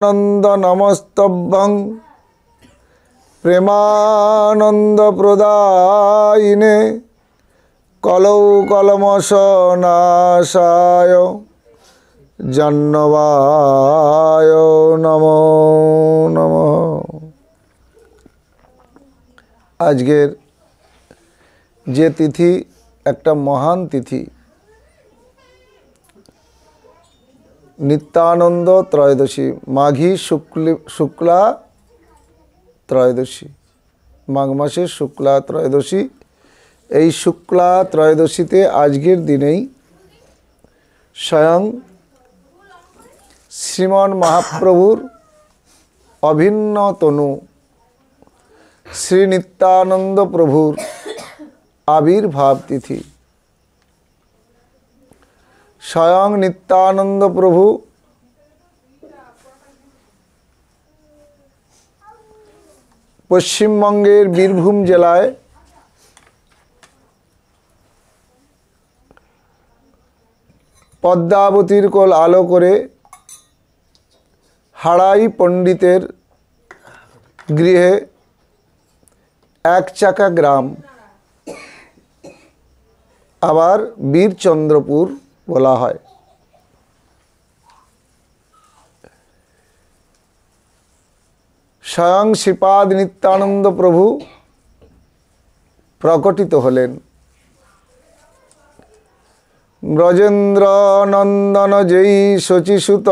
नंद नमस्तभ्यं प्रेमानंद प्रदायिने कलौ कलमशनाशाय जन्नवाय नमो नमः। आजकेर जे तिथि एक महान तिथि नित्यानंद त्रयोदशी माघी शुक्ला त्रयोदशी माघ मासे शुक्ला त्रयोदशी এই শুক্লা ত্রয়োদশীতে আজকের দিনেই স্বয়ং শ্রীমন মহাপ্রভুর অভিন্ন তনু শ্রী নিত্যানন্দ প্রভুর আবির্ভাব তিথি। স্বয়ং নিত্যানন্দ প্রভু পশ্চিমবঙ্গের বীরভূম জেলায় পদ্মাবতীর কোল আলো করে হাড়াই পণ্ডিতের গৃহে এক চাকা গ্রাম আবার বীরচন্দ্রপুর বলা হয়। স্বয়ং শ্রীপাদ নিত্যানন্দ প্রভু প্রকটিত হলেন। ব্রজেন্দ্র নন্দন যেই শচীসুত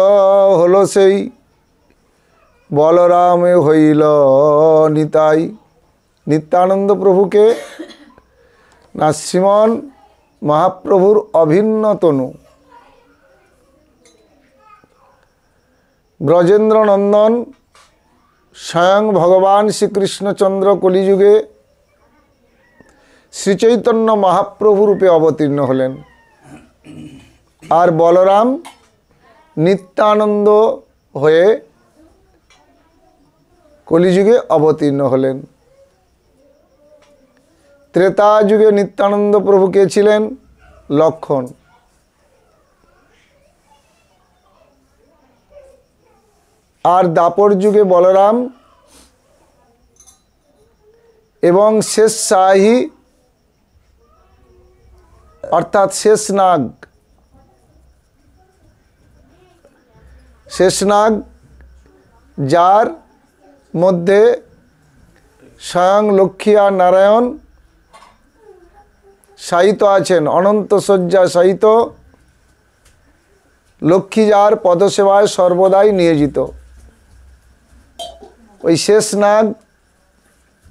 হল সেই বলরামে হইল নিতাই। নিত্যানন্দ প্রভুকে না শ্রীমন মহাপ্রভুর অভিন্ন তনু ব্রজেন্দ্র নন্দন স্বয়ং ভগবান শ্রীকৃষ্ণচন্দ্র কলিযুগে শ্রীচৈতন্য মহাপ্রভু রূপে অবতীর্ণ হলেন আর বলরাম নিত্যানন্দ হয়ে কলিযুগে অবতীর্ণ হলেন। ত্রেতা যুগে নিত্যানন্দ প্রভু কে ছিলেন? লক্ষণ। আর দাপর যুগে বলরাম এবং শেষ শাহী অর্থাৎ শেষনাগ যার মধ্যে স্বয়ং লক্ষ্মী আর নারায়ণ শায়িত আছেন, অনন্ত শয্যা শায়িত লক্ষ্মী যার পদসেবায় সর্বদাই নিয়োজিত। ওই শেষনাগ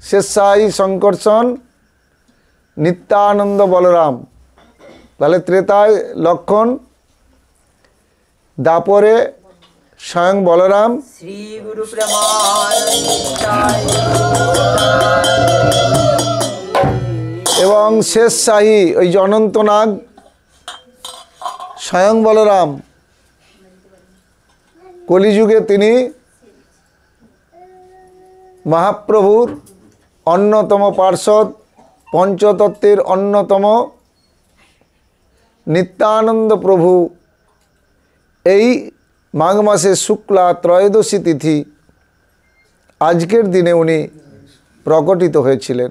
শেষশাহী সংকর্ষণ নিত্যানন্দ বলরাম। তাহলে ত্রেতায় লক্ষণ, দাপরে স্বয়ং বলরাম, শ্রী গুরু প্রেমানন্দ এবং শেষশাহী ওই যে অনন্তনাগ স্বয়ং বলরাম। কলিযুগে তিনি মহাপ্রভুর অন্যতম পার্ষদ, পঞ্চতত্ত্বের অন্যতম নিত্যানন্দ প্রভু এই মাঘ মাসের শুক্লা ত্রয়োদশী তিথি আজকের দিনে উনি প্রকটিত হয়েছিলেন।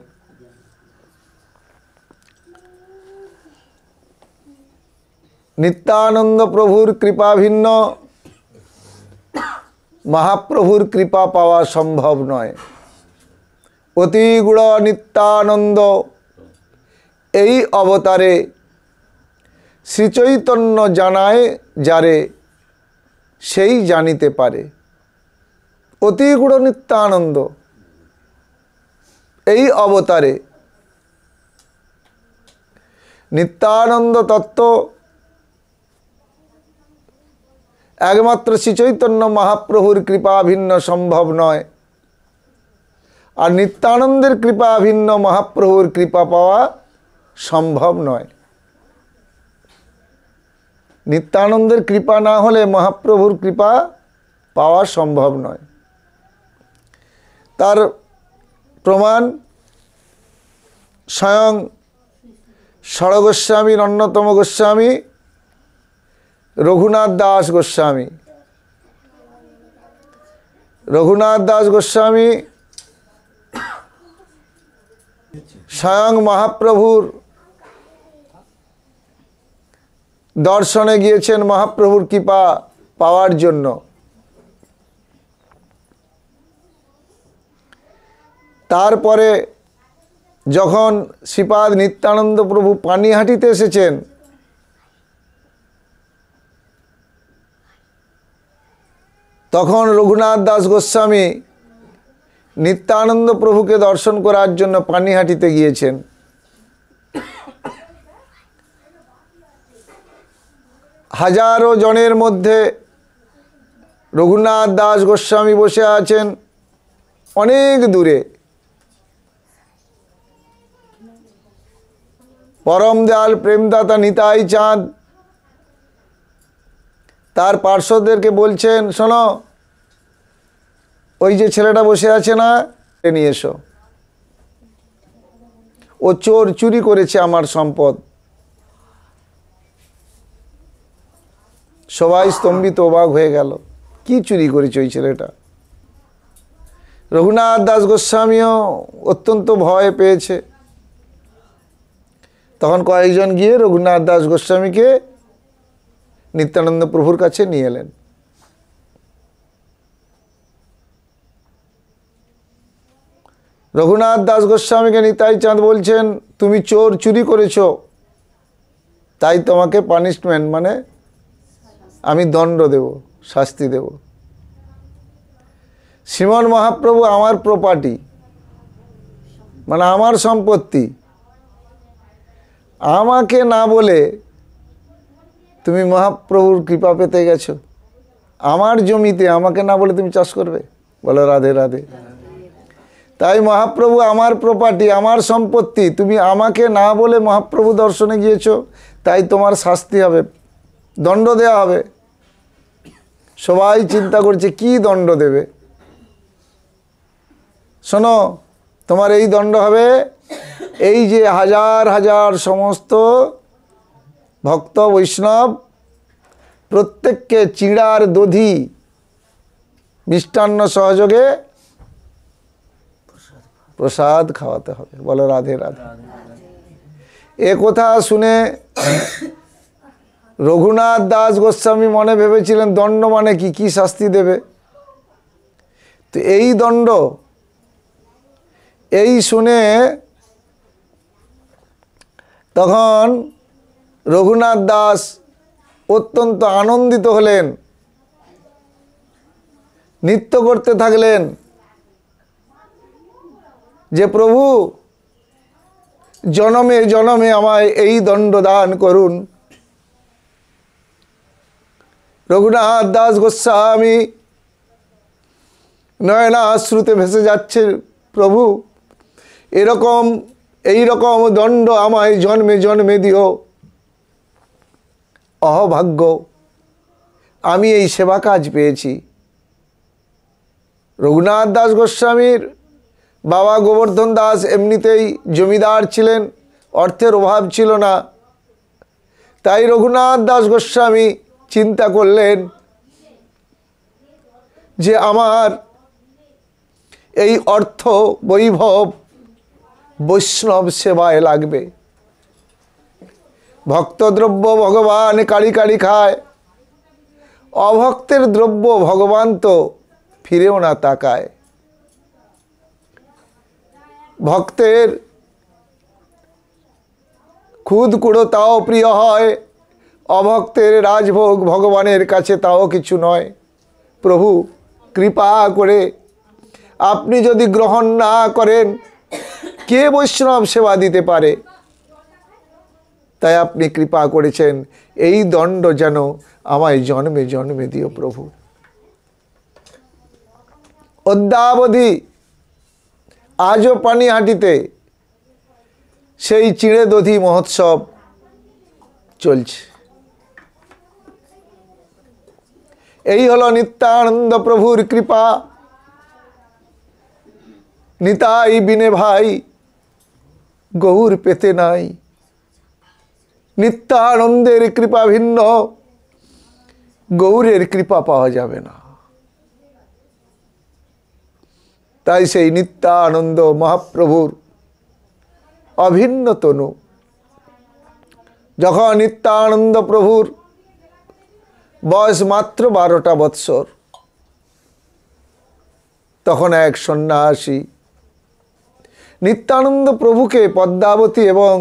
নিত্যানন্দ প্রভুর কৃপা ভিন্ন মহাপ্রভুর কৃপা পাওয়া সম্ভব নয়। অতি গুণ নিত্যানন্দ এই অবতারে শ্রীচৈতন্য জানায় যারে সেই জানিতে পারে। অতি গুণ নিত্যানন্দ এই অবতারে নিত্যানন্দ তত্ত্ব একমাত্র শ্রীচৈতন্য মহাপ্রভুর কৃপা ভিন্ন সম্ভব নয়। আর নিত্যানন্দের কৃপা ভিন্ন মহাপ্রভুর কৃপা পাওয়া সম্ভব নয়। নিত্যানন্দের কৃপা না হলে মহাপ্রভুর কৃপা পাওয়া সম্ভব নয়। তার প্রমাণ স্বয়ং ষড়গোস্বামীর অন্যতম গোস্বামী রঘুনাথ দাস গোস্বামী রঘুনাথ দাস গোস্বামী স্বয়ং মহাপ্রভুর দর্শনে গিয়েছেন মহাপ্রভুর কৃপা পাওয়ার জন্য। তারপরে যখন শ্রীপাদ নিত্যানন্দ প্রভু পানিহাটিতে এসেছেন, তখন রঘুনাথ দাস গোস্বামী নিত্যানন্দ প্রভুকে দর্শন করার জন্য পানিহাটিতে গিয়েছেন। হাজারো জনের মধ্যে রঘুনাথ দাস গোস্বামী বসে আছেন অনেক দূরে। পরম দয়াল প্রেমদাতা নিতাই চাঁদ তার পার্শ্বদেরকে বলছেন, শোনো, ওই যে ছেলেটা বসে আছে না, নিয়ে এসো, ও চোর, চুরি করেছে আমার সম্পদ। সবাই স্তম্ভিত অবাক হয়ে গেল, কি চুরি করেছে ওই ছেলেটা? রঘুনাথ দাস গোস্বামীও অত্যন্ত ভয় পেয়েছে। তখন কয়েকজন গিয়ে রঘুনাথ দাস গোস্বামীকে নিত্যানন্দ প্রভুর কাছে নিয়ে এলেন। রঘুনাথ দাস গোস্বামীকে নিতাই চাঁদ বলছেন, তুমি চোর, চুরি করেছো, তাই তোমাকে পানিশমেন্ট মানে আমি দণ্ড দেব, শাস্তি দেব। শ্রীমন মহাপ্রভু আমার প্রপার্টি, মানে আমার সম্পত্তি, আমাকে না বলে তুমি মহাপ্রভুর কৃপা পেতে গেছো। আমার জমিতে আমাকে না বলে তুমি চাষ করবে? বলো রাধে রাধে। তাই মহাপ্রভু আমার প্রপার্টি, আমার সম্পত্তি, তুমি আমাকে না বলে মহাপ্রভু দর্শনে গিয়েছো, তাই তোমার শাস্তি হবে, দণ্ড দেওয়া হবে। সবাই চিন্তা করছে কি দণ্ড দেবে। শোনো, তোমার এই দণ্ড হবে, এই যে হাজার হাজার সমস্ত ভক্ত বৈষ্ণব প্রত্যেককে চিড়ার দধি মিষ্টান্ন সহযোগে প্রসাদ খাওয়াতে হবে। বলো রাধে রাধে। এ কথা শুনে রঘুনাথ দাস গোস্বামী মনে ভেবেছিলেন দণ্ড মানে কি, কি শাস্তি দেবে। তো এই দণ্ড, এই শুনে তখন রঘুনাথ দাস অত্যন্ত আনন্দিত হলেন, নৃত্য করতে থাকলেন যে প্রভু জনমে জনমে আমায় এই দণ্ড দান করুন। রঘুনাথ দাস গোস্বামী নয়নাশ্রুতে ভেসে যাচ্ছে, প্রভু এই রকম দণ্ড আমায় জন্মে জন্মে দিও। অহভাগ্য, আমি এই সেবা কাজ পেয়েছি। রঘুনাথ দাস গোস্বামীর বাবা গোবর্ধন দাস এমনিতেই জমিদার ছিলেন, অর্থের অভাব ছিল না। তাই রঘুনাথ দাস গোস্বামী চিন্তা করলেন যে আমার এই অর্থ বৈভব বৈষ্ণব সেবায় লাগবে। ভক্তদ্রব্য ভগবান কাড়ি কাড়ি খায়, অভক্তের দ্রব্য ভগবান তো ফিরেও না তাকায়। ভক্তের খুদ কুড়ো তাও প্রিয় হয়, অভক্তের রাজভোগ ভগবানের কাছে তাও কিছু নয়। প্রভু কৃপা করে আপনি যদি গ্রহণ না করেন, কে বৈষ্ণব সেবা দিতে পারে? তাই আপনি কৃপা করেছেন, এই দণ্ড যেন আমায় জন্মে জন্মে দিও প্রভু। অদ্যাবধি আজও পানিহাটিতে সেই চিড়ে দধি মহোৎসব চলছে। এই হলো নিত্যানন্দ প্রভুর কৃপা। নিতাই বিনে ভাই গৌর পেতে নাই, নিত্যানন্দের কৃপা ভিন্ন গৌরের কৃপা পাওয়া যাবে না। তাই সেই নিত্যানন্দ মহাপ্রভুর অভিন্ন তনু। যখন নিত্যানন্দ প্রভুর বয়স মাত্র 12টা বৎসর, তখন এক সন্ন্যাসী নিত্যানন্দ প্রভুকে পদ্মাবতী এবং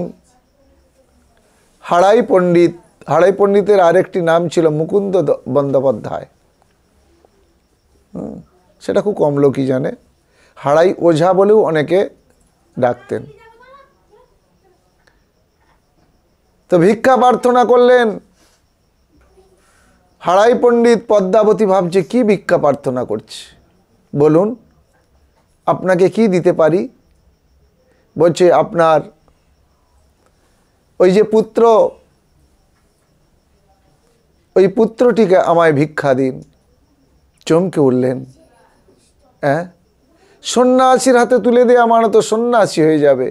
হাড়াই পণ্ডিত, হাড়াই পণ্ডিতের আরেকটি নাম ছিল মুকুন্দ বন্দ্যোপাধ্যায়, সেটা খুব কম লোকই জানে, হাড়াই ওঝা বলেও অনেকে ডাকতেন। তো ভিক্ষা প্রার্থনা করলেন। হাড়াই পণ্ডিত পদ্মাবতী ভাবছে কি ভিক্ষা প্রার্থনা করছে, বলুন আপনাকে কি দিতে পারি? বলছে আপনার ওই যে পুত্র, ওই পুত্রটিকে আমায় ভিক্ষা দিন। চমকে উঠলেন, হ্যাঁ সন্ন্যাসীর হাতে তুলে দিয়ে আমার তো সন্ন্যাসী হয়ে যাবে।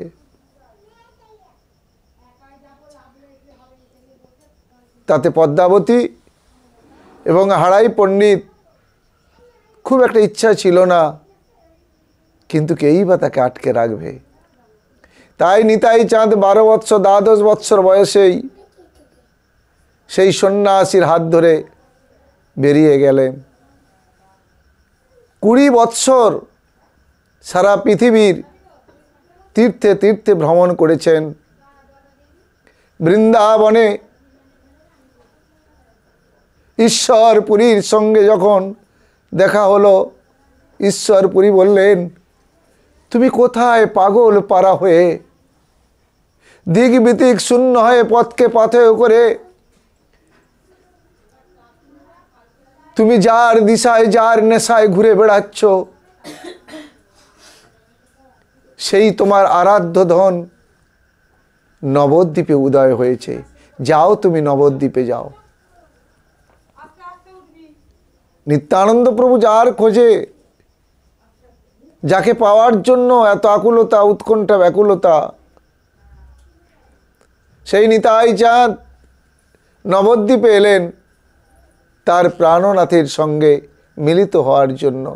তাতে পদ্মাবতী এবং হাড়াই পণ্ডিত খুব একটা ইচ্ছা ছিল না, কিন্তু কেই বা তাকে আটকে রাখবে। তাই নিতাই চাঁদ 12 বৎসর, 12 বৎসর বয়সেই সেই সন্ন্যাসীর হাত ধরে বেরিয়ে গেলেন। 20 বৎসর সারা পৃথিবীর তীর্থে তীর্থে ভ্রমণ করেছেন। বৃন্দাবনে ঈশ্বরপুরীর সঙ্গে যখন দেখা হলো, ঈশ্বরপুরী বললেন, তুমি কোথায় পাগল পারা হয়ে, দিক বিদিক শূন্য হয়ে পথকে পাথেয় করে তুমি যার দিশায় যার নেশায় ঘুরে বেড়াচ্ছ, সেই তোমার আরাধ্য ধন নবদ্বীপে উদয় হয়েছে, যাও তুমি নবদ্বীপে যাও। নিত্যানন্দ প্রভু যার খোঁজে, যাকে পাওয়ার জন্য এত আকুলতা, উৎকণ্ঠা, ব্যাকুলতা, সেই নিতাই চাঁদ নবদ্বীপে এলেন তার প্রাণনাথের সঙ্গে মিলিত হওয়ার জন্য।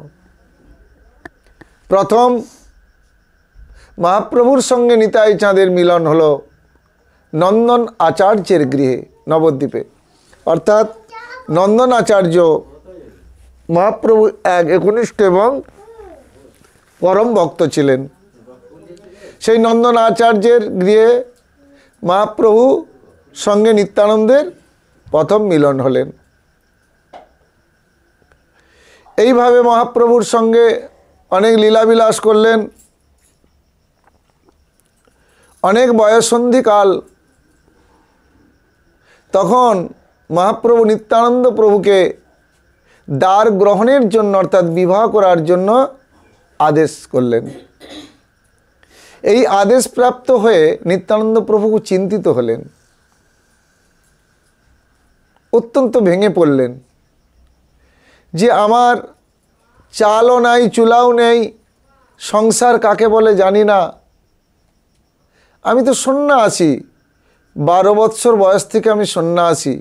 প্রথম মহাপ্রভুর সঙ্গে নিতাই চাঁদের মিলন হলো নন্দন আচার্যের গৃহে নবদ্বীপে। অর্থাৎ নন্দন আচার্য মহাপ্রভু এক একনিষ্ঠ এবং পরম ভক্ত ছিলেন। সেই নন্দন আচার্যের গৃহে মহাপ্রভু সঙ্গে নিত্যানন্দের প্রথম মিলন হলেন। এইভাবে মহাপ্রভুর সঙ্গে অনেক লীলাবিলাস করলেন। অনেক বয়ঃসন্ধিকাল, তখন মহাপ্রভু নিত্যানন্দ প্রভুকে দ্বার গ্রহণের জন্য অর্থাৎ বিবাহ করার জন্য আদেশ করলেন। এই আদেশ প্রাপ্ত হয়ে নিত্যানন্দ প্রভু চিন্তিত হলেন, অত্যন্ত ভেঙে পড়লেন যে আমার চালও নাই, চুলাও নেই, সংসার কাকে বলে জানি না, আমি তো সন্ন্যাসী, 12 বৎসর বয়স থেকে আমি সন্ন্যাসী,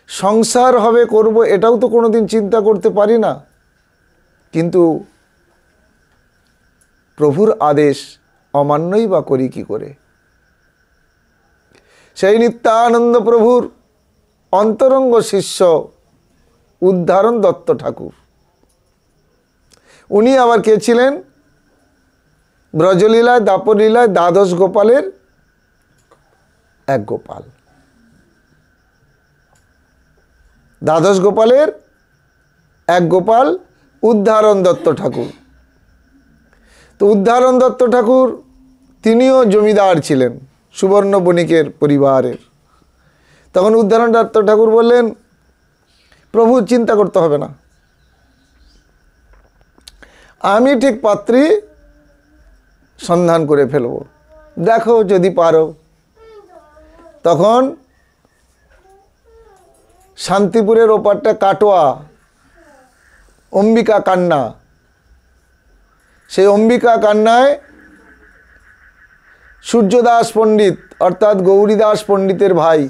সংসার হবে করব এটাও তো কোনোদিন চিন্তা করতে পারি না। কিন্তু প্রভুর আদেশ অমান্যই বা করি কি করে? সেই নিত্যানন্দ প্রভুর অন্তরঙ্গ শিষ্য উদ্ধারণ দত্ত ঠাকুর, উনি আবার কে ছিলেন? ব্রজলীলায় দাপরলীলায় দ্বাদশ গোপালের এক গোপাল, দ্বাদশ গোপালের এক গোপাল উদ্ধারণ দত্ত ঠাকুর। তো উদ্ধারণ দত্ত ঠাকুর তিনিও জমিদার ছিলেন, সুবর্ণ বণিকের পরিবারের। তখন উদ্ধারণ দত্ত ঠাকুর বললেন, প্রভু চিন্তা করতে হবে না, আমি ঠিক পাত্রী সন্ধান করে ফেলব, দেখো যদি পারো। তখন শান্তিপুরের ওপারটা কাটোয়া, অম্বিকা কান্না, সেই অম্বিকা কান্নায় সূর্যদাস পণ্ডিত অর্থাৎ গৌরীদাস পণ্ডিতের ভাই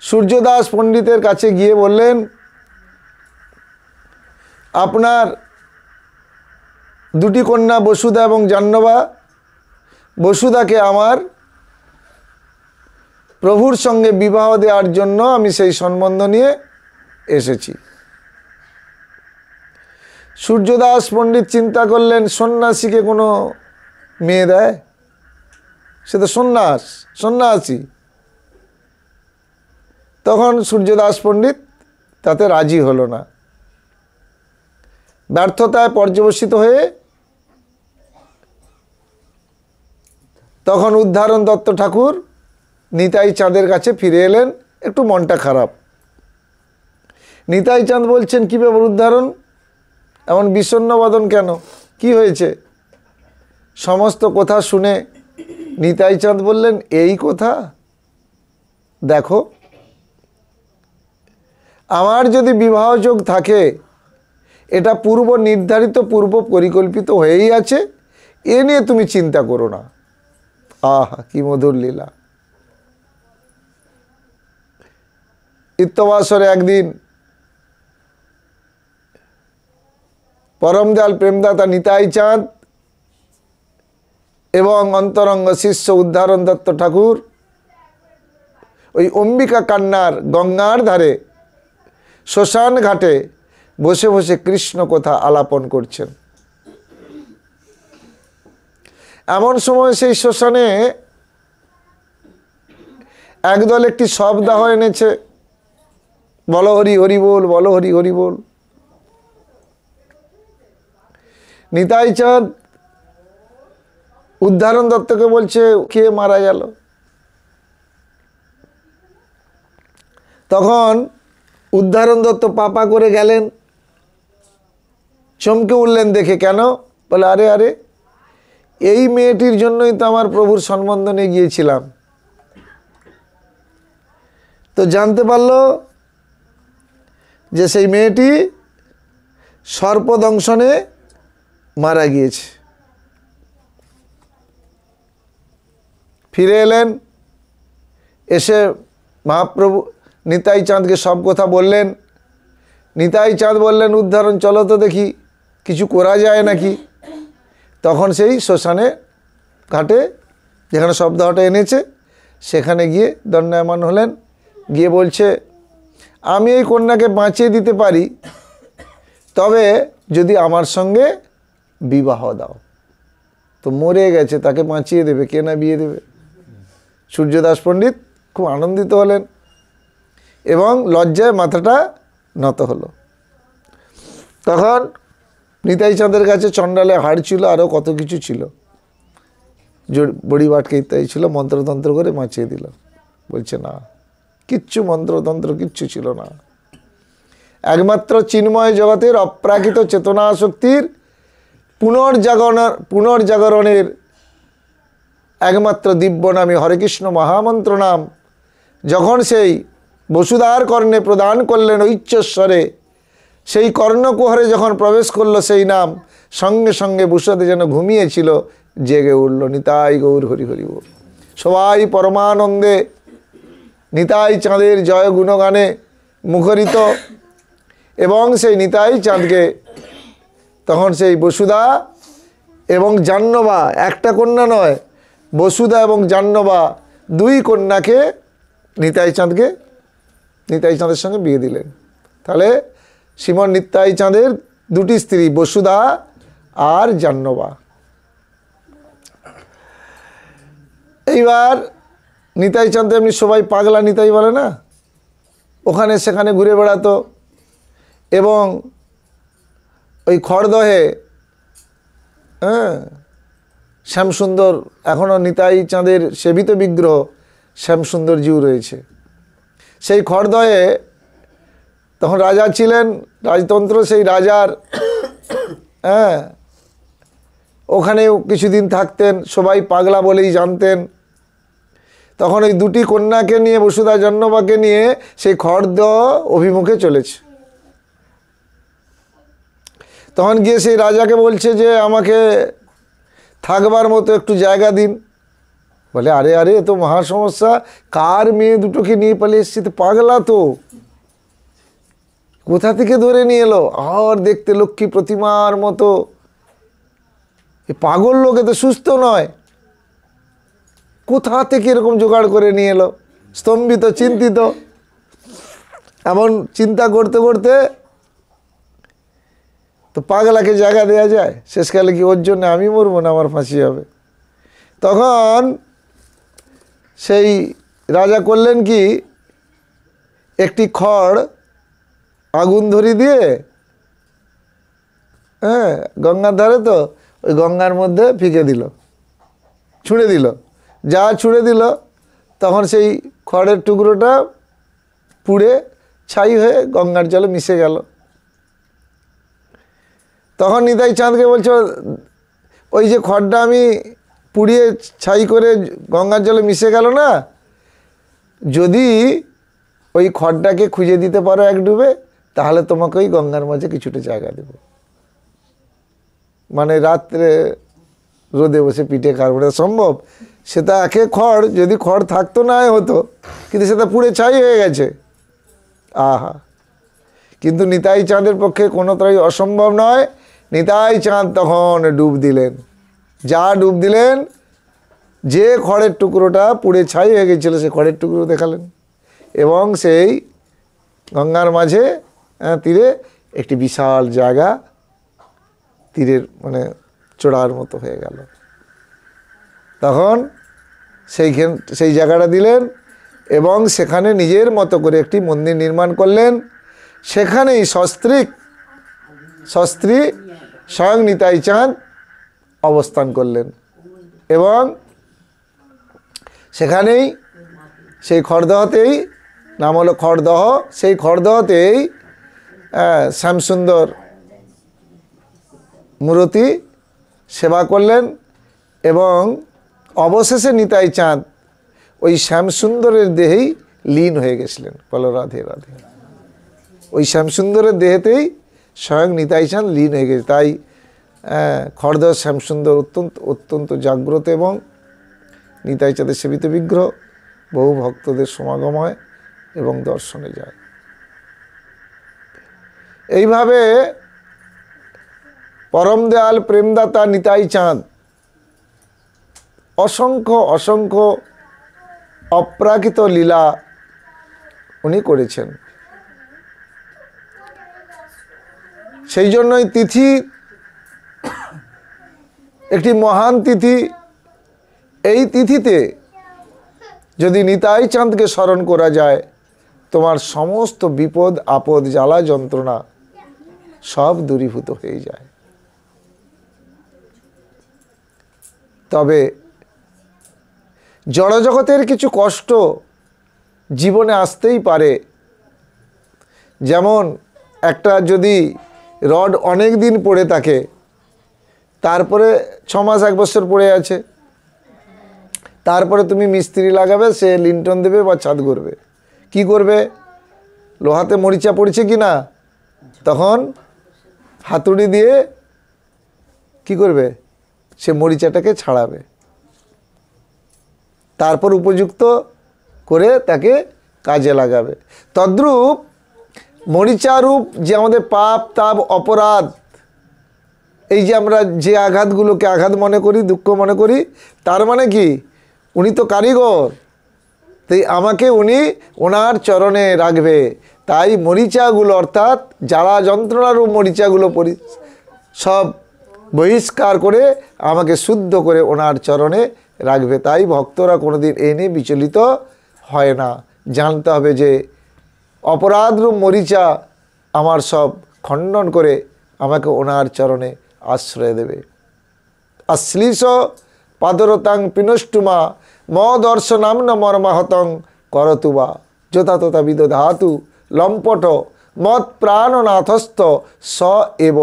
সূর্যদাস পণ্ডিতের কাছে গিয়ে বললেন, আপনার দুটি কন্যা বসুধা এবং জাহ্নবা। বসুধাকে আমার প্রভুর সঙ্গে বিবাহ দেওয়ার জন্য আমি সেই সম্বন্ধ নিয়ে এসেছি। সূর্যদাস পণ্ডিত চিন্তা করলেন, সন্ন্যাসীকে কোনো মেয়ে দেয়? সে তো সন্ন্যাসী। তখন সূর্যদাস পণ্ডিত তাতে রাজি হলো না। ব্যর্থতায় পর্যবসিত হয়ে তখন উদ্ধারণ দত্ত ঠাকুর নিতাই চাঁদের কাছে ফিরে এলেন, একটু মনটা খারাপ। নিতাই চাঁদ বলছেন, কী ব্যাপার উদ্ধারণ, এমন বিষণ্ণ বদন কেন, কি হয়েছে? সমস্ত কথা শুনে নিতাই চাঁদ বললেন, এই কথা, দেখো আমার যদি বিবাহযোগ থাকে এটা পূর্ব নির্ধারিত, পূর্ব পরিকল্পিত হয়েই আছে, এ নিয়ে তুমি চিন্তা করো না। আহা, কি মধুর লীলা। ইত্যবাসরে একদিন পরম দয়াল প্রেমদাতা নিতাই চাঁদ এবং অন্তরঙ্গ শিষ্য উদ্ধারণ দত্ত ঠাকুর ওই অম্বিকা কান্নার গঙ্গার ধারে শ্মশান ঘাটে বসে বসে কৃষ্ণ কথা আলাপন করছেন। এমন সময় সেই শ্মশানে একদল একটি শবদাহ এনেছে, বলো হরি হরি বল, বলো হরি হরি বল। নিতাই চাঁদ উদ্ধারণ দত্তকে বলছে, কে মারা গেল? তখন উদ্ধারণ দত্ত পাপা করে গেলেন, চমকে উঠলেন দেখে। কেন? বলে, আরে আরে, এই মেয়েটির জন্যই তো আমার প্রভুর সম্বন্ধ নিয়ে গিয়েছিলাম। তো জানতে পারল যে সেই মেয়েটি সর্পদংশনে মারা গিয়েছে। ফিরে এলেন, এসে মহাপ্রভু নিতাই চাঁদকে সব কথা বললেন। নিতাই চাঁদ বললেন, উদ্ধারণ চলো তো দেখি কিছু করা যায় নাকি। তখন সেই শ্মশানে ঘাটে যেখানে শবদাহটা এনেছে সেখানে গিয়ে দণ্ডায়মান হলেন। গিয়ে বলছে, আমি এই কন্যাকে বাঁচিয়ে দিতে পারি, তবে যদি আমার সঙ্গে বিবাহ দাও। তো মরে গেছে, তাকে বাঁচিয়ে দেবে কে, না বিয়ে দেবে? সূর্যদাস পণ্ডিত খুব আনন্দিত হলেন এবং লজ্জায় মাথাটা নত হলো। তখন নিতাই চাঁদের কাছে চণ্ডালে হাড় ছিল, আরও কত কিছু ছিল, বড়ি বাটকে ইত্যাদি ছিল, মন্ত্রতন্ত্র করে বাঁচিয়ে দিল। বলছে না, কিচ্ছু মন্ত্রতন্ত্র কিচ্ছু ছিল না। একমাত্র চিন্ময় জগতের অপ্রাকৃত চেতনা শক্তির পুনর্জাগরণের একমাত্র দিব্য নামী হরেকৃষ্ণ মহামন্ত্র নাম যখন সেই বসুধার কর্ণে প্রদান করলেন ঐচ্চস্বরে, সেই কর্ণকুহরে যখন প্রবেশ করলো সেই নাম, সঙ্গে সঙ্গে বসুধে যেন ঘুমিয়েছিল, জেগে উঠল। নিতাই গৌর হরি হরি বল। সবাই পরমানন্দে নিতাই চাঁদের জয় গুণগানে মুখরিত। এবং সেই নিতাই চাঁদকে তখন সেই বসুধা এবং জাহ্নবা, একটা কন্যা নয়, বসুধা এবং জাহ্নবা দুই কন্যাকে নিতাই চাঁদের সঙ্গে বিয়ে দিলেন। তাহলে শ্রীমন নিতাই চাঁদের দুটি স্ত্রী, বসুধা আর জাহ্নবা। এইবার নিতাই চাঁদ এমনি সবাই পাগলা নিতাই বলে না, ওখানে সেখানে ঘুরে বেড়াতো এবং ওই খড়দহে শ্যামসুন্দর, এখনও নিতাই চাঁদের সেবিত বিগ্রহ শ্যামসুন্দর জিউ রয়েছে সেই খড়দহে। তখন রাজা ছিলেন, রাজতন্ত্র, সেই রাজার ওখানেও কিছুদিন থাকতেন, সবাই পাগলা বলেই জানতেন। তখন ওই দুটি কন্যাকে নিয়ে, বসুধা জাহ্নবাকে নিয়ে সেই খড়দহ অভিমুখে চলেছে। তখন গিয়ে সেই রাজাকে বলছে যে আমাকে থাকবার মতো একটু জায়গা দিন। বলে, আরে আরে, এ তো মহা সমস্যা, কার মেয়ে দুটোকে নিয়ে পালিয়ে এসেছি, তো পাগলা, তো কোথা থেকে ধরে নিয়ে এলো? আর দেখতে লক্ষ্মী প্রতিমার মতো, এই পাগল লোক এত সুস্থ নয়, কোথা থেকে এরকম জোগাড় করে নিয়ে এলো? স্তম্ভিত, চিন্তিত, এমন চিন্তা করতে করতে তো পাগলাকে জায়গা দেওয়া যায়? শেষকালে কি ওর জন্য আমি মরবো না আমার ফাঁসি হবে? তখন সেই রাজা করলেন কি, একটি খড় আগুন ধরিয়ে দিয়ে, হ্যাঁ, গঙ্গার ধারে তো, ওই গঙ্গার মধ্যে ফিকে দিল, ছুঁড়ে দিল। যা ছুঁড়ে দিল তখন সেই খড়ের টুকরোটা পুড়ে ছাই হয়ে গঙ্গার জলে মিশে গেল। তখন নিতাই চাঁদকে বলছে, ওই যে খড়টা আমি পুড়িয়ে ছাই করে গঙ্গার জলে মিশে গেল না, যদি ওই খড়টাকে খুঁজে দিতে পারো এক ডুবে, তাহলে তোমাকে ওই গঙ্গার মাঝে কিছুটা জায়গা দেব। মানে রাত্রে রোদে বসে পিঠে কারবটা সম্ভব? সেটা একে খড়, যদি খড় থাকতো না হতো, কিন্তু সেটা পুড়ে ছাই হয়ে গেছে। আহা, কিন্তু নিতাই চাঁদের পক্ষে কোনোটাই অসম্ভব নয়। নিতাই চাঁদ তখন ডুব দিলেন। যা ডুব দিলেন, যে খড়ের টুকরোটা পুড়ে ছাই হয়ে গেছিলো সে খড়ের টুকরো দেখালেন, এবং সেই গঙ্গার মাঝে তীরে একটি বিশাল জায়গা, তীরের মানে চড়ার মতো হয়ে গেল। তখন সেই জায়গাটা দিলেন এবং সেখানে নিজের মতো করে একটি মন্দির নির্মাণ করলেন। সেখানেই সস্ত্রী স্বয়ং নিতাই চাঁদ অবস্থান করলেন, এবং সেখানেই সেই খড়দহতেই, নাম হলো খড়দহ, সেই খড়দহতেই শ্যামসুন্দর মূর্তি সেবা করলেন, এবং অবশেষে নিতাই চাঁদ ওই শ্যামসুন্দরের দেহেই লীন হয়ে গেছিলেন। বলো রাধে রাধে। ওই শ্যামসুন্দরের দেহেতেই স্বয়ং নিতাই চাঁদ লীন হয়ে গেছে। তাই খড়দহ শ্যামসুন্দর অত্যন্ত জাগ্রত এবং নিতাই চাঁদের সেবিত বিগ্রহ, বহু ভক্তদের সমাগম হয় এবং দর্শনে যায়। এইভাবে পরম দয়াল প্রেমদাতা নিতাই চাঁদ অসংখ্য অসংখ্য অপ্রাকৃত লীলা উনি করেছেন। সেই জন্যই তিথি একটি মহান তিথি। এই তিথিতে যদি নিতাই চাঁদকে স্মরণ করা যায়, তোমার সমস্ত বিপদ আপদ জ্বালা যন্ত্রণা সব দূরীভূত হয়ে যায়। তবে জড়জগতের কিছু কষ্ট জীবনে আসতেই পারে। যেমন একটা যদি রড অনেক দিন পড়ে থাকে, তারপরে 6 মাস 1 বছর পড়ে আছে, তারপরে তুমি মিস্ত্রি লাগাবে, সে লিন্টন দেবে বা ছাদ করবে, কি করবে? লোহাতে মরিচা পড়ছে কি না, তখন হাতুড়ি দিয়ে কি করবে? সে মরিচাটাকে ছাড়াবে, তারপর উপযুক্ত করে তাকে কাজে লাগাবে। তদ্রূপ মরিচারূপ যে আমাদের পাপ তাপ অপরাধ, এই যে আমরা যে আঘাতগুলোকে আঘাত মনে করি, দুঃখ মনে করি, তার মানে কি উনি তো কারিগর, তাই আমাকে উনি ওনার চরণে রাখবে। তাই মরিচাগুলো, অর্থাৎ জ্বালা যন্ত্রণারূপ মরিচাগুলো সব বহিষ্কার করে আমাকে শুদ্ধ করে ওনার চরণে রাখবে। তাই ভক্তরা কোনোদিন এ নিয়ে বিচলিত হয় না। জানতে হবে যে অপরাধরূপ মরিচা আমার সব খণ্ডন করে আমাকে ওনার চরণে আশ্রয় দেবে। আশ্লীষ পাদরতাং পিনষ্টুমা ম দর্শনাম ন মর্মাহতং করতুবা যথা তথা বিদধাতু লম্পট মৎ প্রাণনাথস্থ স এব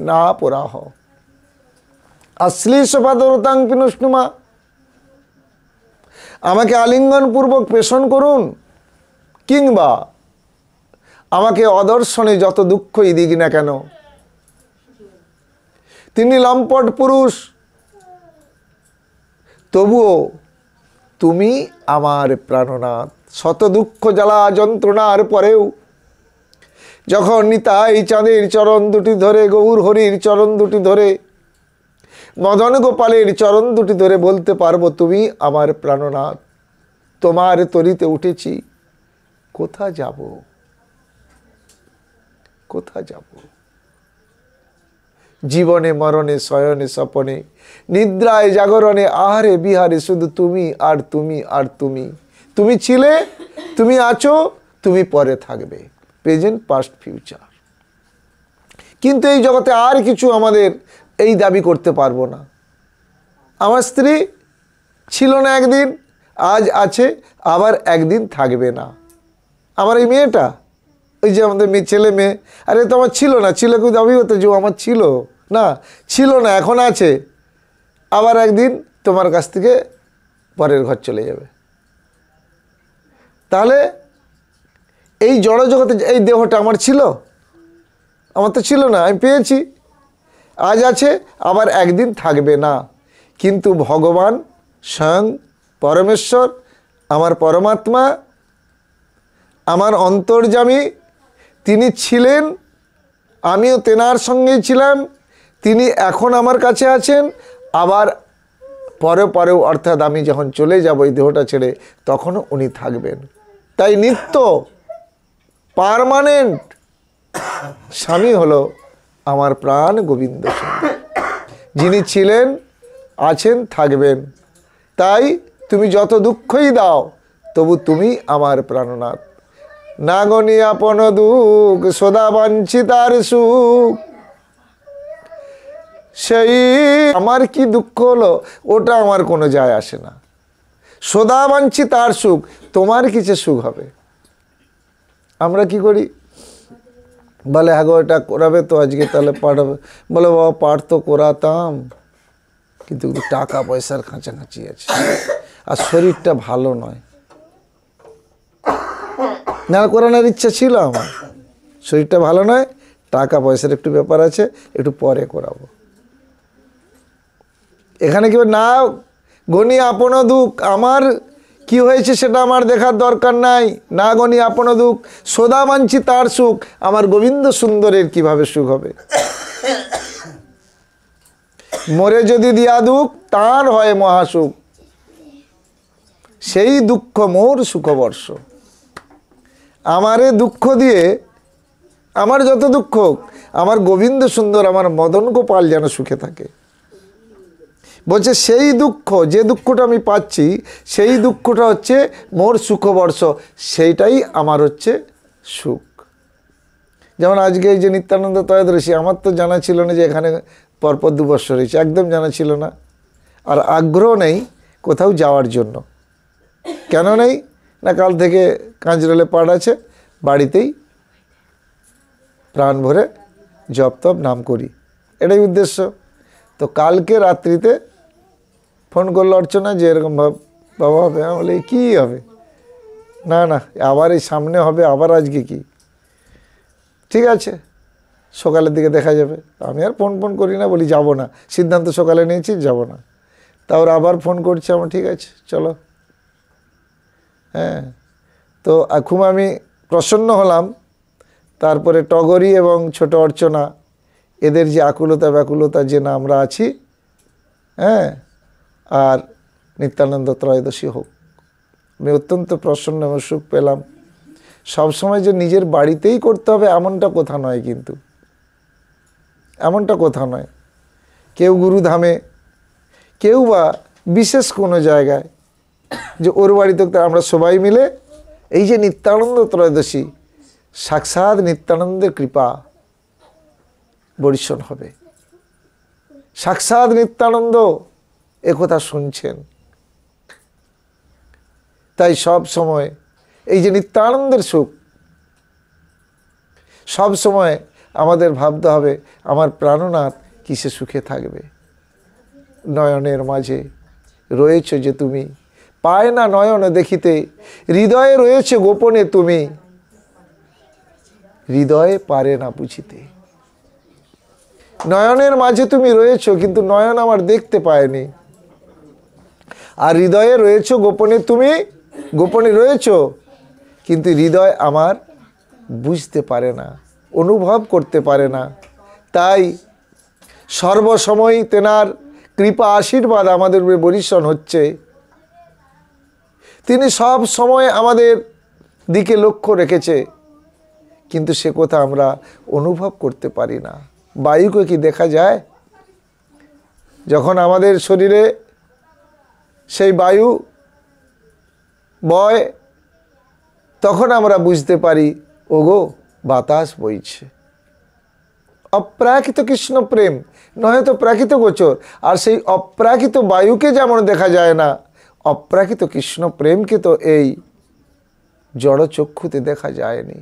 না পুরাহ। আশ্লীষ পাদরতাং পিনষ্টুমা, আমাকে আলিঙ্গনপূর্বক পেষণ করুন, কিংবা আমাকে অদর্শনে যত দুঃখই দিক না কেন, তিনি লম্পট পুরুষ, তবুও তুমি আমার প্রাণনাথ। শত দুঃখ জ্বালা যন্ত্রণার পরেও যখন নিতাই চাঁদের চরণ দুটি ধরে, গৌর হরির চরণ দুটি ধরে মদন গোপালের চরণ দুটি ধরে বলতে পারবো, তুমি আমার প্রাণনাথ, তোমার তরিতে উঠেছি, কোথা যাব, কোথা যাব? জীবনে মরণে শয়নে স্বপনে নিদ্রায় জাগরণে আহারে বিহারে শুধু তুমি আর তুমি আর তুমি। তুমি ছিলে, তুমি আছো, তুমি পরে থাকবে, প্রেজেন্ট পাস্ট ফিউচার। কিন্তু এই জগতে আর কিছু আমাদের এই দাবি করতে পারবো না। আমার স্ত্রী ছিল না একদিন, আজ আছে, আবার একদিন থাকবে না। আমার এই মেয়েটা, ওই যে আমাদের মেয়ে, ছেলে মেয়ে, আরে তো আমার ছিল না, ছিল কেউ দাবি করতে যে আমার ছিল না, ছিল না, এখন আছে, আবার একদিন তোমার কাছ থেকে পরের ঘর চলে যাবে। তাহলে এই জড় জগতে এই দেহটা আমার ছিল, আমার তো ছিল না, আমি পেয়েছি, আজ আছে, আবার একদিন থাকবে না। কিন্তু ভগবান স্বয়ং পরমেশ্বর, আমার পরমাত্মা, আমার অন্তর্যামী, তিনি ছিলেন, আমিও তেনার সঙ্গেই ছিলাম, তিনি এখন আমার কাছে আছেন, আবার পরে পরেও, অর্থাৎ আমি যখন চলে যাব এই দেহটা ছেড়ে, তখনও উনি থাকবেন। তাই নিত্য পার্মানেন্ট স্বামী হলো আমার প্রাণ গোবিন্দ সুন্দর, যিনি ছিলেন, আছেন, থাকবেন। তাই তুমি যত দুঃখই দাও, তবু তুমি আমার প্রাণনাথ। না গনি আপন দুঃখ সদা বাঞ্ছিতার সুখ, সেই আমার কি দুঃখ হলো ওটা আমার কোনো যায় আসে না। সদা বাঞ্ছিতার সুখ, তোমার কিসে সুখ হবে? আমরা কি করি, বলে হ্যাঁ গো এটা করাবে তো আজকে, তাহলে পাঠাবে, বলে বাবা পাঠ তো করাতাম, কিন্তু টাকা পয়সার কাছাকাছি আছে, আর শরীরটা ভালো নয়। না করানোর ইচ্ছা ছিল আমার, শরীরটা ভালো নয়, টাকা পয়সার একটু ব্যাপার আছে, একটু পরে করাবো। এখানে কি না গনি আপন দুঃখ, আমার কি হয়েছে সেটা আমার দেখার দরকার নাই। না গনি আপন দুঃখ সদা মানছি তার সুখ, আমার গোবিন্দ সুন্দরের কিভাবে সুখ হবে? মরে যদি দিয়া দুঃখ, তার হয় মহাসুখ, সেই দুঃখ মোর সুখবর্ষ। আমারে দুঃখ দিয়ে, আমার যত দুঃখ, আমার গোবিন্দ সুন্দর, আমার মদন গোপাল যেন সুখে থাকে। বলছে সেই দুঃখ, যে দুঃখটা আমি পাচ্ছি, সেই দুঃখটা হচ্ছে মোর সুখবর্ষ, সেইটাই আমার হচ্ছে সুখ। যেমন আজকে এই যে নিত্যানন্দ ত্রয়োদশী, আমার তো জানা ছিল না যে এখানে পরপর 2 বছর হয়েছে, একদম জানা ছিল না। আর আগ্রহ নেই কোথাও যাওয়ার জন্য। কেন নেই না, কাল থেকে কাঁচরোলে পাঠ আছে, বাড়িতেই প্রাণ ভরে জপ তপ নাম করি, এটাই উদ্দেশ্য। তো কালকে রাত্রিতে ফোন করলো অর্চনা যে এরকম বাবা হবে। আমি বলি কী হবে? না না, আবার এই সামনে হবে, আবার আজকে কি, ঠিক আছে সকালের দিকে দেখা যাবে। আমি আর ফোন করি না, বলি যাব না, সিদ্ধান্ত সকালে নিয়েছি যাব না। তারপর আবার ফোন করছে আমার, ঠিক আছে চলো। হ্যাঁ, তো এখন আমি প্রসন্ন হলাম। তারপরে টগরি এবং ছোট অর্চনা, এদের যে আকুলতা ব্যাকুলতা, যে না আমরা আছি, হ্যাঁ, আর নিত্যানন্দ ত্রয়োদশী হোক, আমি অত্যন্ত প্রসন্ন এবং সুখ পেলাম। সবসময় যে নিজের বাড়িতেই করতে হবে এমনটা কথা নয়, কিন্তু এমনটা কথা নয়। কেউ গুরুধামে, কেউ বা বিশেষ কোনো জায়গায়, যে ওর বাড়িতে আমরা সবাই মিলে এই যে নিত্যানন্দ ত্রয়োদশী, সাক্ষাৎ নিত্যানন্দের কৃপা বর্ষণ হবে, সাক্ষাৎ নিত্যানন্দ একথা শুনছেন। তাই সব সময় এই যে নিত্যানন্দের সুখ, সব সময় আমাদের ভাবতে হবে আমার প্রাণনাথ কিসে সুখে থাকবে। নয়নের মাঝে রয়েছ যে তুমি, পায় না নয়ন দেখিতে, হৃদয়ে রয়েছে গোপনে তুমি, হৃদয়ে পারে না বুঝিতে। নয়নের মাঝে তুমি রয়েছ, কিন্তু নয়ন আমার দেখতে পায়নি। আর হৃদয়ে রয়েছ গোপনে তুমি, গোপনে রয়েছ, কিন্তু হৃদয় আমার বুঝতে পারে না, অনুভব করতে পারে না। তাই সর্বসময় তেনার কৃপা আশীর্বাদ আমাদের উপরে বর্ষণ হচ্ছে, তিনি সব সময় আমাদের দিকে লক্ষ্য রেখেছে, কিন্তু সে কথা আমরা অনুভব করতে পারি না। বায়ুকে কি দেখা যায়? যখন আমাদের শরীরে সেই বায়ু বয়, তখন আমরা বুঝতে পারি ওগো বাতাস বইছে। অপ্রাকৃত কৃষ্ণ প্রেম নয় তো প্রাকৃত গোচর। আর সেই অপ্রাকৃত বায়ুকে যেমন দেখা যায় না, অপ্রাকৃত কৃষ্ণ প্রেমকে তো এই জড়চক্ষুতে দেখা যায়নি।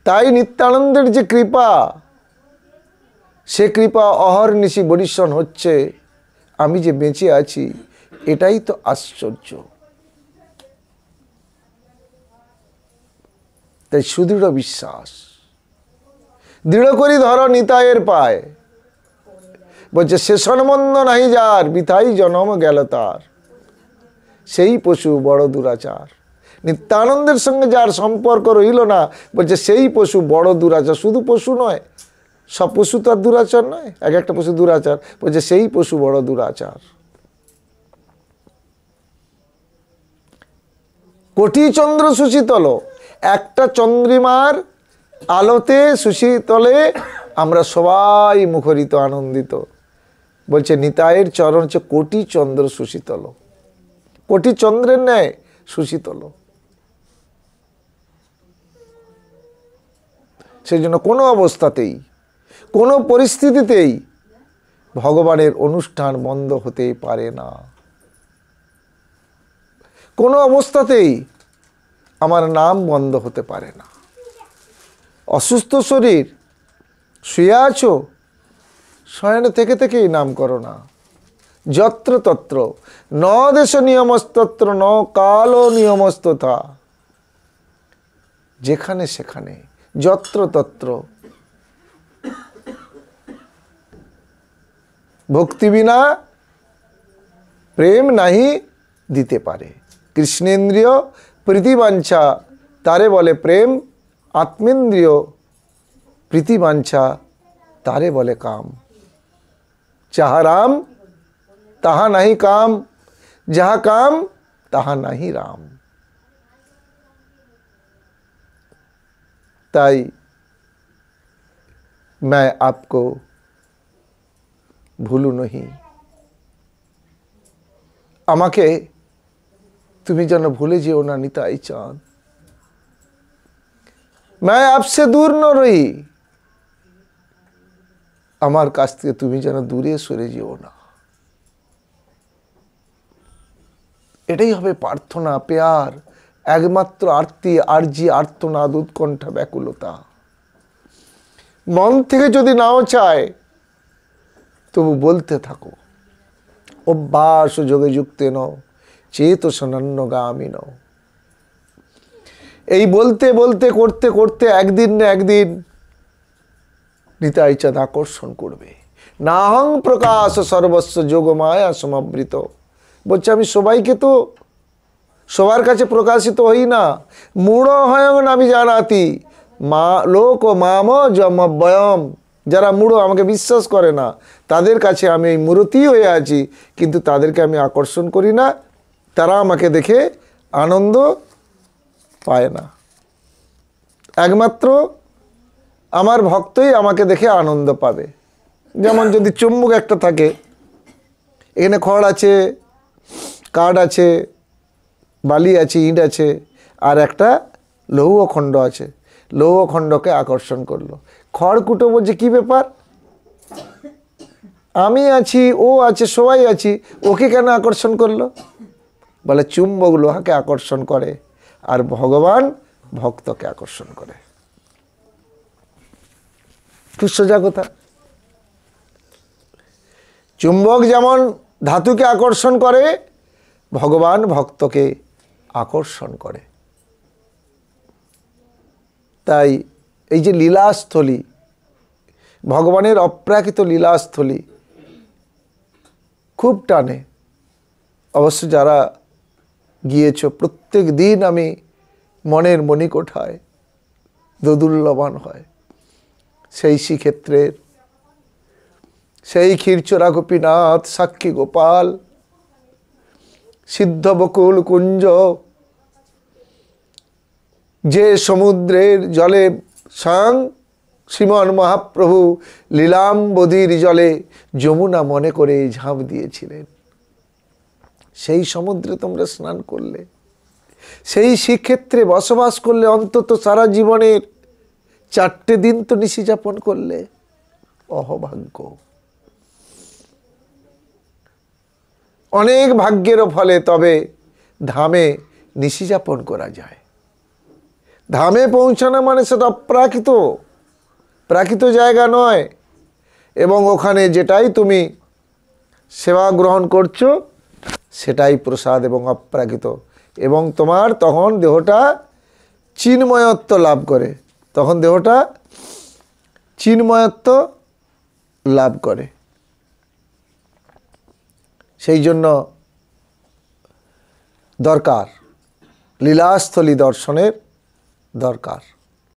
তাই নিত্যানন্দের যে কৃপা, সে কৃপা অহর্নিশি বর্ষণ হচ্ছে। আমি যে বেঁচে আছি এটাই তো আশ্চর্য। তাই সুদৃঢ় বিশ্বাস, দৃঢ় করি ধর নিতায়ের পায়। বলছে শেষনমন্দ নাহি যার, বিথাই জনম গেল তার, সেই পশু বড় দুরাচার। নিত্যানন্দের সঙ্গে যার সম্পর্ক রইল না, বলছে সেই পশু বড় দুরাচার। শুধু পশু নয়, সব পশু তো আর দুরাচার নয়, এক একটা পশু দুরাচার। বলছে সেই পশু বড় দুরাচার। কোটি চন্দ্র সুশীতল, একটা চন্দ্রিমার আলোতে সুশীতলে আমরা সবাই মুখরিত আনন্দিত। বলছে নিতাইয়ের চরণ হচ্ছে কোটি চন্দ্র সুশীতল, কোটি চন্দ্রের ন্যায় সুশীতল। সেই জন্য কোনো অবস্থাতেই, কোনো পরিস্থিতিতেই ভগবানের অনুষ্ঠান বন্ধ হতে পারে না। কোনো অবস্থাতেই আমার নাম বন্ধ হতে পারে না। অসুস্থ শরীর, শুয়ে আছো, শয়নে থেকে থেকেই নাম করো না। যত্র তত্র ন দেশ নিয়মস্তত্র ন কাল নিয়মস্তথা, যেখানে সেখানে, যত্র তত্র। ভক্তি বিনা প্রেম নাহি দিতে পারে। কৃষ্ণেন্দ্রিয় প্রীতিবাঞ্ছা তারে বলে প্রেম, আত্মেন্দ্রিয় প্রীতিবাঞ্ছা তারে বলে কাম। যাহা রাম তাহা নাহি কাম, যাহা কাম তাহা নাহি রাম। তাই मैं आपको ভুলু নহি, আমাকে তুমি যেন ভুলে যেও না নিতাই চাঁদ। मैं आपसे दूर न रही, আমার কাছ থেকে তুমি যেন দূরে সরে যেও না। এটাই হবে প্রার্থনা, পেয়ার, একমাত্র আরতি, আরজি, আর্তনাদ, উৎকণ্ঠা, ব্যাকুলতা। মন থেকে যদি নাও চায় তবু বলতে থাকো। অভ্যাস যোগে যুক্তে ন চেত সনন্যগামী ন। এই বলতে বলতে করতে করতে একদিন না একদিন নিতাই চাঁদ আকর্ষণ করবে। নাহং প্রকাশ সর্বস্ব যোগমায়া সমাবৃত। বলছে আমি সবাইকে তো সবার কাছে প্রকাশিত হই না। মূঢ় হয়ং নামি জানাতি মা লোক মাম যমব্যয়ম। যারা মূঢ়, আমাকে বিশ্বাস করে না, তাদের কাছে আমি এই মূর্তি হয়ে আছি, কিন্তু তাদেরকে আমি আকর্ষণ করি না। তারা আমাকে দেখে আনন্দ পায় না। একমাত্র আমার ভক্তই আমাকে দেখে আনন্দ পাবে। যেমন যদি চুম্বক একটা থাকে, এখানে খড় আছে, কাঠ আছে, বালি আছে, ইট আছে, আর একটা লৌহ খণ্ড আছে। লৌহ খণ্ডকে আকর্ষণ করলো। খড়কুটো বলছে কি ব্যাপার, আমি আছি, ও আছে, সবাই আছি, ওকে কেন আকর্ষণ করলো? বলে চুম্বক লোহাকে আকর্ষণ করে, আর ভগবান ভক্তকে আকর্ষণ করে। খুব সোজা কথা। চুম্বক যেমন ধাতুকে আকর্ষণ করে, ভগবান ভক্তকে আকর্ষণ করে। তাই এই যে লীলাস্থলী, ভগবানের অপ্রাকৃত লীলাস্থলী খুব টানে। অবশ্য যারা গিয়েছ, প্রত্যেক দিন আমি মনের মণিকোঠায় দোদুল্যমান হয় সেই শ্রীক্ষেত্রের সেই ক্ষীরচোরা গোপীনাথ, সাক্ষী গোপাল, সিদ্ধ বকুল কুঞ্জ, যে সমুদ্রের জলে স্বয়ং শ্রীমন মহাপ্রভু লীলাম্বদীর জলে যমুনা মনে করে ঝাঁপ দিয়েছিলেন, সেই সমুদ্রে তোমরা স্নান করলে, সেই শ্রীক্ষেত্রে বসবাস করলে, অন্তত সারা জীবনের 4টে দিন তো নিশি যাপন করলে। অহভাগ্য। অনেক ভাগ্যেরও ফলে তবে ধামে নিশি যাপন করা যায়। ধামে পৌঁছানো মানে সেটা অপ্রাকৃত, প্রাকৃত জায়গা নয়, এবং ওখানে যেটাই তুমি সেবা গ্রহণ করছো সেটাই প্রসাদ এবং অপ্রাকৃত, এবং তোমার তখন দেহটা চিন্ময়ত্ব লাভ করে, তখন দেহটা চিন্ময়ত্ব লাভ করে। সেই জন্য দরকার লীলাস্থলী দর্শনের দরকার।